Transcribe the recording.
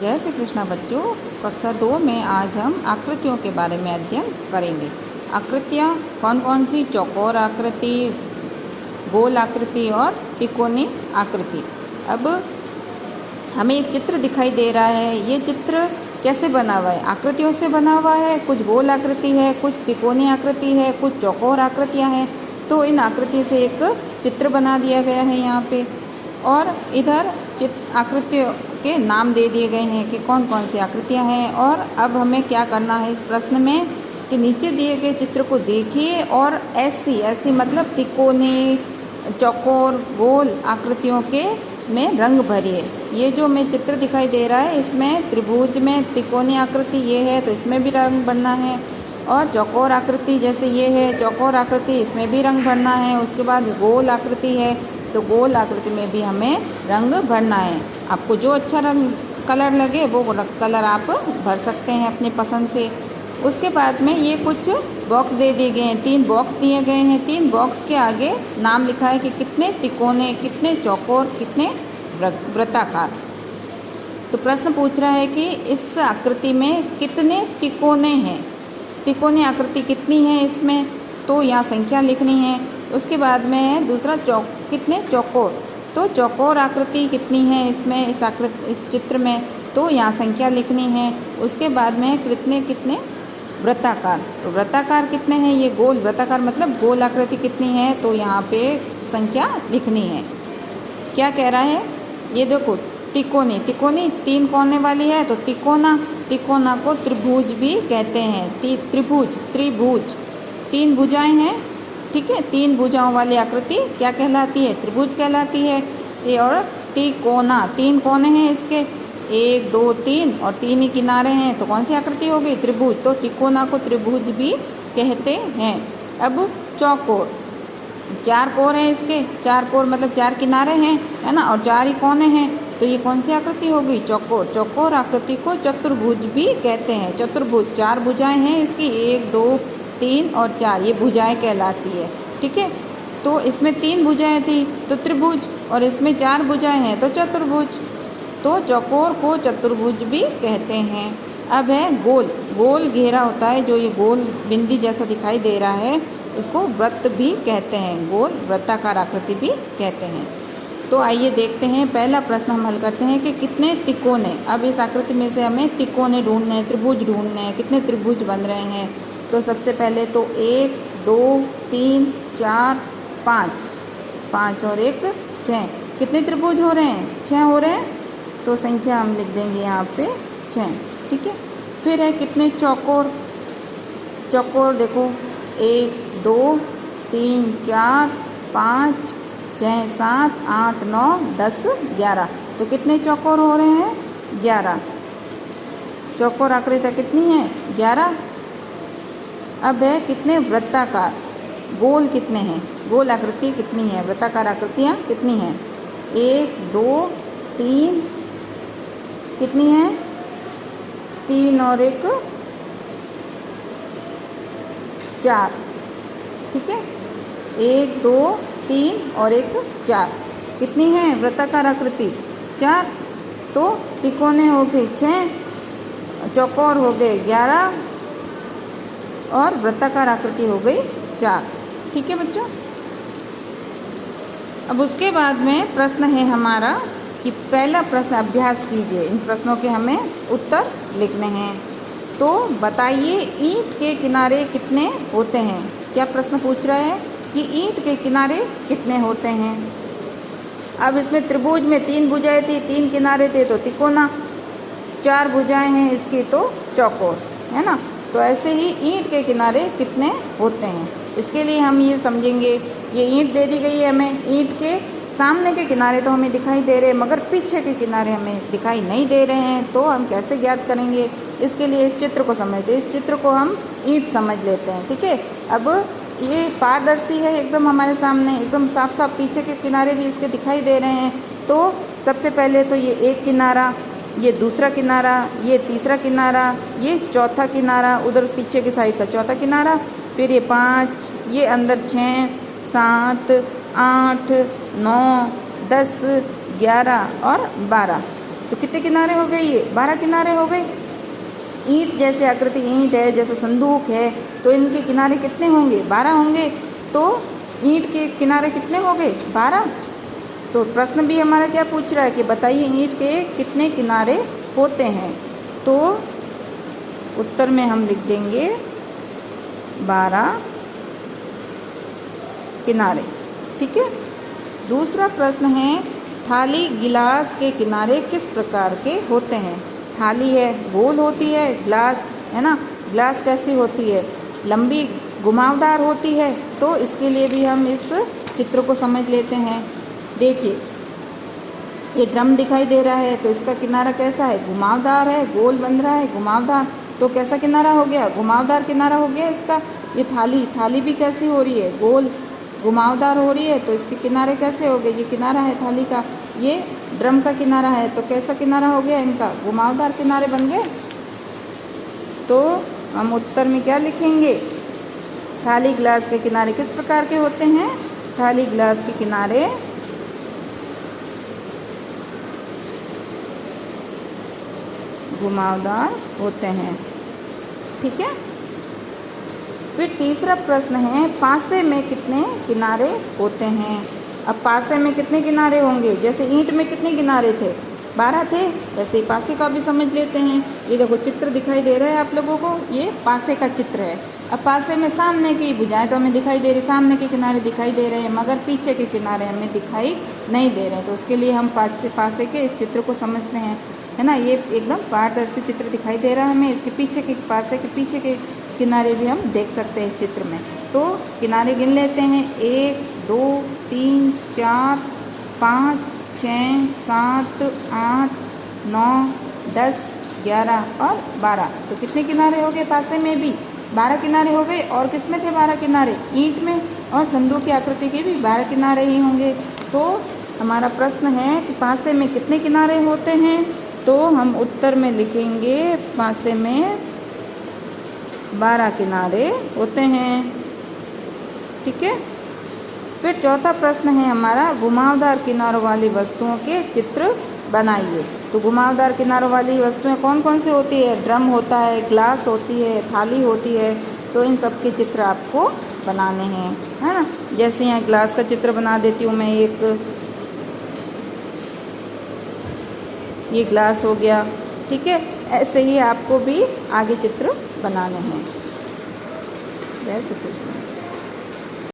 जय श्री कृष्णा बच्चों। कक्षा 2 में आज हम आकृतियों के बारे में अध्ययन करेंगे। आकृतियाँ कौन कौन सी? चौकोर आकृति, गोल आकृति और तिकोनी आकृति। अब हमें एक चित्र दिखाई दे रहा है। ये चित्र कैसे बना हुआ है? आकृतियों से बना हुआ है। कुछ गोल आकृति है, कुछ तिकोनी आकृति है, कुछ चौकोर आकृतियाँ हैं। तो इन आकृति से एक चित्र बना दिया गया है यहाँ पे, और इधर आकृतियों के नाम दे दिए गए हैं कि कौन कौन सी आकृतियाँ हैं। और अब हमें क्या करना है इस प्रश्न में कि नीचे दिए गए चित्र को देखिए और ऐसी मतलब तिकोनी, चौकोर, गोल आकृतियों के में रंग भरिए। ये जो हमें चित्र दिखाई दे रहा है इसमें त्रिभुज में तिकोनी आकृति ये है तो इसमें भी रंग भरना है, और चौकोर आकृति जैसे ये है चौकोर आकृति, इसमें भी रंग भरना है। उसके बाद गोल आकृति है तो गोल आकृति में भी हमें रंग भरना है। आपको जो अच्छा रंग कलर लगे वो कलर आप भर सकते हैं अपनी पसंद से। उसके बाद में ये कुछ बॉक्स दे दिए गए हैं, 3 बॉक्स दिए गए हैं। 3 बॉक्स के आगे नाम लिखा है कि कितने तिकोने, कितने चौकोर, कितने वृत्ताकार। तो प्रश्न पूछ रहा है कि इस आकृति में कितने तिकोने हैं, तिकोनी आकृति कितनी है इसमें, तो यहाँ संख्या लिखनी है। उसके बाद में है दूसरा कितने चौकोर, तो चौकोर आकृति कितनी है इसमें, इस चित्र में, तो यहाँ संख्या लिखनी है। उसके बाद में कितने वृत्ताकार, तो वृत्ताकार कितने हैं, ये गोल वृत्ताकार मतलब गोल आकृति कितनी है, तो यहाँ पे संख्या लिखनी है। क्या कह रहा है ये देखो, तिकोनी 3 कोने वाली है तो तिकोना को त्रिभुज भी कहते हैं। त्रिभुज 3 भुजाएं हैं, ठीक है। 3 भुजाओं वाली आकृति क्या कहलाती है? त्रिभुज कहलाती है। और तिकोना 3 कोने हैं इसके, 1 2 3 और 3 ही किनारे हैं तो कौन सी आकृति हो गई? त्रिभुज। तो तिकोना को त्रिभुज भी कहते हैं। अब चौकोर 4 कोर हैं इसके, 4 कोर मतलब 4 किनारे हैं, है ना, और 4 ही कोने हैं तो ये कौन सी आकृति हो गई? चौकोर आकृति को चतुर्भुज भी कहते हैं। चतुर्भुज 4 भुजाएं हैं इसकी, 1 2 3 और 4, ये भुजाएं कहलाती है, ठीक है। तो इसमें 3 भुजाएं थी तो त्रिभुज, और इसमें 4 भुजाएं हैं तो चतुर्भुज। तो चौकोर को चतुर्भुज भी कहते हैं। अब है गोल घेरा होता है, जो ये गोल बिंदी जैसा दिखाई दे रहा है इसको वृत्त भी कहते हैं, गोल वृत्ताकार आकृति भी कहते हैं। तो आइए देखते हैं, पहला प्रश्न हम हल करते हैं कि कितने तिकोने। अब इस आकृति में से हमें तिकोने ढूंढने हैं, त्रिभुज ढूंढने हैं, कितने त्रिभुज बन रहे हैं। तो सबसे पहले तो 1 2 3 4 5 और 1 6, कितने त्रिभुज हो रहे हैं? 6 हो रहे हैं, तो संख्या हम लिख देंगे यहाँ पे 6, ठीक है। फिर है कितने चौकोर देखो 1 2 3 4 5 6 7 8 9 10 11, तो कितने चौकोर हो रहे हैं? 11 चौकोर आकृति कितनी है? 11। अब है कितने वृत्ताकार, गोल कितने हैं, गोल आकृति कितनी है, वृत्ताकार आकृतियाँ कितनी हैं? 1 2 3, कितनी है? 3 और 1 4, ठीक है। 1 2 3 और 1 4, कितनी है वृत्ताकार आकृति? 4। तो तिकोने हो गए 6, चौकोर हो गए 11 और वृत्ताकार आकृति हो गई 4, ठीक है बच्चों। अब उसके बाद में प्रश्न है हमारा कि पहला प्रश्न अभ्यास कीजिए। इन प्रश्नों के हमें उत्तर लिखने हैं। तो बताइए ईंट के किनारे कितने होते हैं। क्या प्रश्न पूछ रहा है कि ईंट के किनारे कितने होते हैं। अब इसमें त्रिभुज में 3 भुजाएं थी, 3 किनारे थे तो तिकोना, 4 भुजाएं हैं इसकी तो चौकोर, है ना। तो ऐसे ही ईंट के किनारे कितने होते हैं, इसके लिए हम ये समझेंगे। ये ईंट दे दी गई है हमें, ईंट के सामने के किनारे तो हमें दिखाई दे रहे हैं मगर पीछे के किनारे हमें दिखाई नहीं दे रहे हैं, तो हम कैसे ज्ञात करेंगे? इसके लिए इस चित्र को समझते हैं। इस चित्र को हम ईंट समझ लेते हैं, ठीक है। अब ये पारदर्शी है एकदम हमारे सामने, एकदम साफ साफ पीछे के किनारे भी इसके दिखाई दे रहे हैं। तो सबसे पहले तो ये एक किनारा, ये दूसरा किनारा, ये तीसरा किनारा, ये चौथा किनारा, उधर पीछे की साइड का चौथा किनारा, फिर ये 5, ये अंदर 6 7 8 9 10 11 और 12, तो कितने किनारे हो गए? ये 12 किनारे हो गए। ईंट जैसे आकृति, ईंट है जैसे संदूक है, तो इनके किनारे कितने होंगे? 12 होंगे। तो ईंट के किनारे कितने हो गए? 12। तो प्रश्न भी हमारा क्या पूछ रहा है कि बताइए ईंट के कितने किनारे होते हैं। तो उत्तर में हम लिख देंगे 12 किनारे। ठीक है। दूसरा प्रश्न है, थाली गिलास के किनारे किस प्रकार के होते हैं? थाली है गोल होती है, ग्लास है ना, ग्लास कैसी होती है? लंबी घुमावदार होती है। तो इसके लिए भी हम इस चित्र को समझ लेते हैं। देखिए ये ड्रम दिखाई दे रहा है, तो इसका किनारा कैसा है? घुमावदार है, गोल बन रहा है घुमावदार। तो कैसा किनारा हो गया? घुमावदार किनारा हो गया इसका। ये थाली, थाली भी कैसी हो रही है? गोल घुमावदार हो रही है, तो इसके किनारे कैसे हो गए? ये किनारा है थाली का, ये ड्रम का किनारा है, तो कैसा किनारा हो गया इनका? घुमावदार किनारे बन गए। तो हम उत्तर में क्या लिखेंगे? थाली गिलास के किनारे किस प्रकार के होते हैं? थाली गिलास के किनारे घुमावदार होते हैं। ठीक है। फिर तीसरा प्रश्न है, पासे में कितने किनारे होते हैं? अब पासे में कितने किनारे होंगे? जैसे ईंट में कितने किनारे थे? 12 थे। वैसे ही पासे का भी समझ लेते हैं। ये देखो चित्र दिखाई दे रहा है आप लोगों को, ये पासे का चित्र है। अब पासे में सामने की भुजाएं तो हमें दिखाई दे रही, सामने के किनारे दिखाई दे रहे हैं, मगर पीछे के किनारे हमें दिखाई नहीं दे रहे। तो उसके लिए हम पासे के इस चित्र को समझते हैं, है ना। ये एकदम पारदर्शी चित्र दिखाई दे रहा है हमें। इसके पीछे के पासे के पीछे के किनारे भी हम देख सकते हैं इस चित्र में। तो किनारे गिन लेते हैं, 1 2 3 4 5 6 7 8 9 10 11 और 12। तो कितने किनारे हो गए? पासे में भी 12 किनारे हो गए। और किस में थे 12 किनारे? ईंट में। और संदूक की आकृति के भी 12 किनारे ही होंगे। तो हमारा प्रश्न है कि पासे में कितने किनारे होते हैं? तो हम उत्तर में लिखेंगे पासे में 12 किनारे होते हैं। ठीक है। फिर चौथा प्रश्न है हमारा, घुमावदार किनारों वाली वस्तुओं के चित्र बनाइए। तो घुमावदार किनारों वाली वस्तुएं कौन कौन सी होती है? ड्रम होता है, ग्लास होती है, थाली होती है। तो इन सब के चित्र आपको बनाने हैं, है ना। जैसे यहाँ ग्लास का चित्र बना देती हूँ मैं, एक ये ग्लास हो गया। ठीक है। ऐसे ही आपको भी आगे चित्र बनाने हैं। जय श्री कृष्ण।